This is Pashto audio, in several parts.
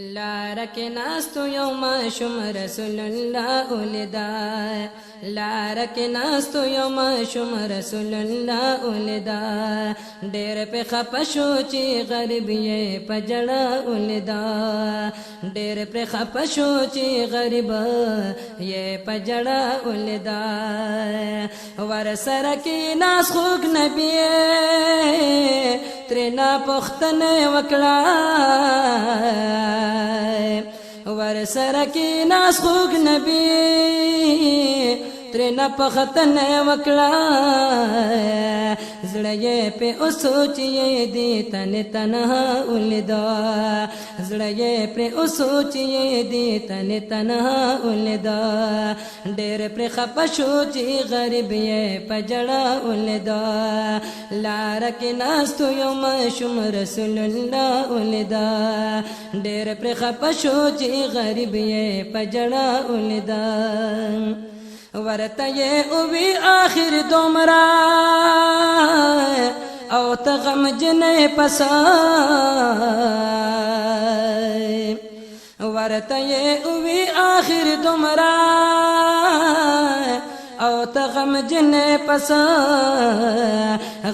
لارک ناستو یو ماشوم رسول الله ولدا لارک ناستو یو ماشوم رسول الله ولدا ډېر په خپشو چې غریب یې پجړه ولدا ډېر په خپشو چې غریب یې پجړه ولدا ور سره کې ناس خوګ نبی ترنا پختنه وکړه ور سره کې ناس خوګ نبی ترنا پختنه وکړه زړه یې په اوسوچ یې دې تن تنها ولدا زړه یې په اوسوچ یې دې تن تنها ولدا ډېر پر خپشو چې غریب یې پجړه ولدا لار کې ناستو یو ماشوم رسول الله ولدا ډېر پر خپشو چې غریب یې پجړه ولدا ورته یې او وی آخر دومره او ته غم جنې پسای ورته یې او وی آخر دومره او ته غم جنې پسای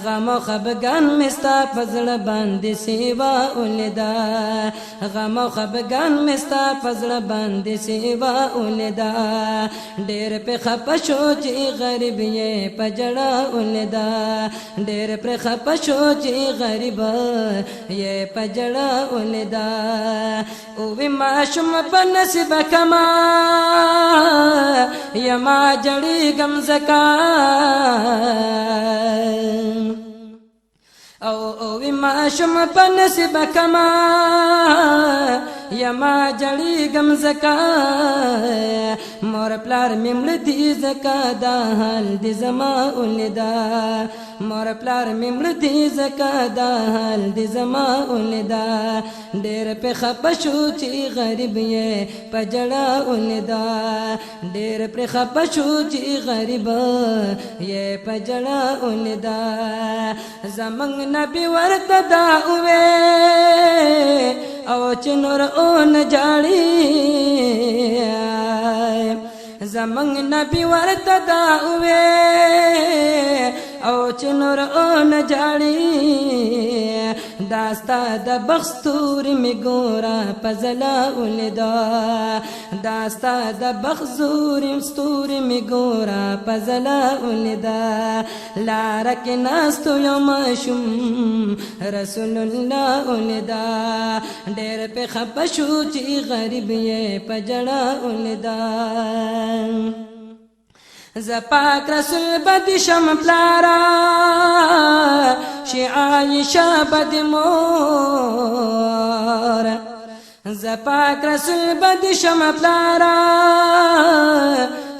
غم او خفګان مستا پزړه باندې سیوا ولدا غم او خفګان مستا پزړه باندې سیوا ولدا ډېر په خپشو چې غریب یې پجړه ولدا ډېر پر خپشو چې غریب یې پجړه ولدا او وی ماشوم په نصیب کما یما جړی غم زکا او وی ماشوم په نصیب کما یما جړی غم زکا مور پلار ممړ دي زکا دا حال دي زما ولدا مور پلار ممړ دي زکا دا حال دي زما ولدا ډېر په خپشو چې غریب یې پجړه ولدا ډېر پر خپشو چې غریب یې پجړه ولدا زمنګ نبی ورته دا وې او چې نور اون جاړي زمنګ نبی ورته دا وې او چې نور اون جاړي داستا د بختور می ګورا پزلا ولدا داستا د بخزور مستور می ګورا پزلا ولدا لار کې ناستو یو ماشوم رسول الله ولدا ډېر په خپشو چې غریب یې پجړه ولدا زپاک رسول بد شم پلارا شی عایشہ بد مور زپاک رسول بد شم پلارا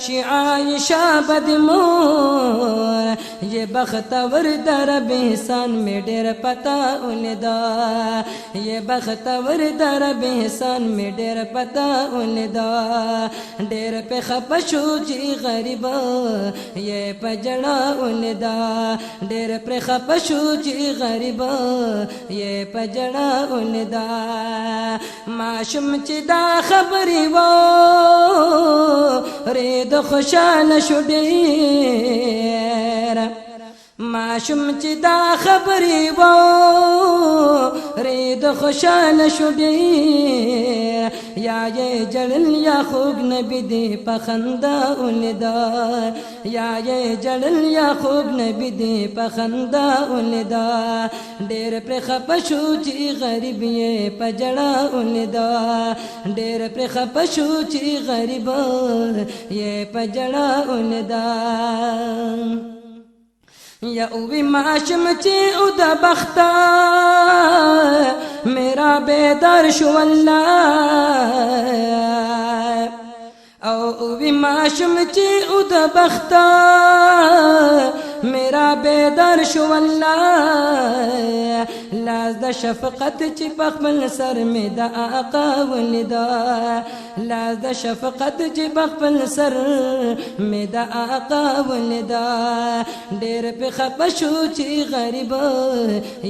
شی عایشہ بد مور یہ بختور در بحسان میں ډېر پتا ولدا یہ بختور در بحسان میں ډېر پتا ولدا ډېر په خپشو چې غریب یہ پجړه ولدا ډېر پر خپشو چې غریب یہ پجړه ولدا ماشوم چې دا خبرې وو رید خوشاله شو ډېر ماشوم چې دا خبرې وو رید خوشاله شو ډېر یا یې جړل یا خوږ نبی دې پخندا ولدا یا یې جړل یا خوږ نبی دې پخندا ولدا ډېر پر خپشو چې غریب یې پجړه ولدا ډېر پر خپشو چې غریب یې پجړه ولدا یا اوی ماشم چی او دا بختا میرا بیدار شو اللہ او اوی ماشم چی او دا بختا میرا بیدار شو الله لاس د شفقت چې په خپل سر می د آقا ولیدا لاس د شفقت چې په خپل سر می د آقا ولیدا ډېر په خپه شو چې غریب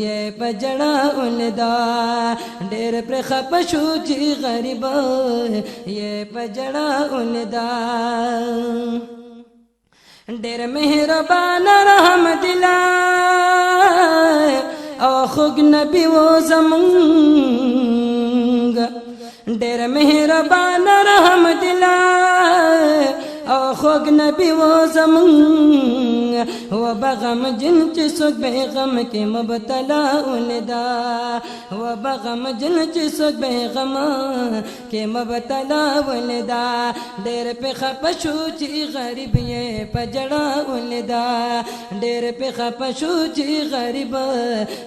یې په جړه ولیدا ډېر په خپه شو چې غریب یې په جړه ولیدا ډېر مهربان رحم دلا او خوږ نبی و زمونږ ډېر مهربان رحم دلا او خوږ نبی و زمونږ و بغم جن چې څوک به غم کې مبتلا ولدا و بغم جن چې څوک به غم کې مبتلا ولدا ډېر په خپه شو چې غریب یې په جړه ولدا ډېر په خپه شو چې غریب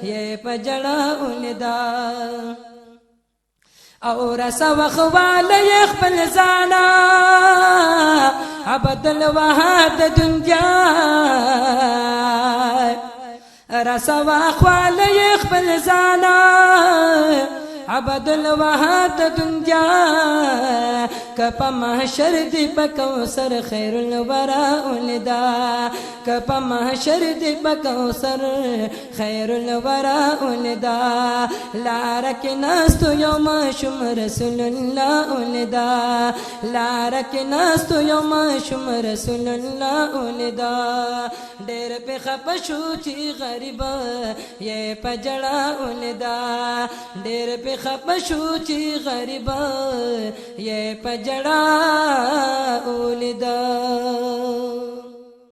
یې په جړه ولدا او رسا وخواله خپل ځانا عبد الوهاب دنیا رسا وخواله خپل ځانا عبد الوهاب دنیا کپا محشر دی بکوثر خیر الورا ولدا کپا محشر دی بکوثر خیر الورا ولدا لارک ناستو یوم شم رسول الله ولدا لارک ناستو یوم شم رسول الله ولدا ډېر په خپه شو چې غریب یې په جړه ولدا ډېر په خپه شو چې غریب یې په جړه ولدا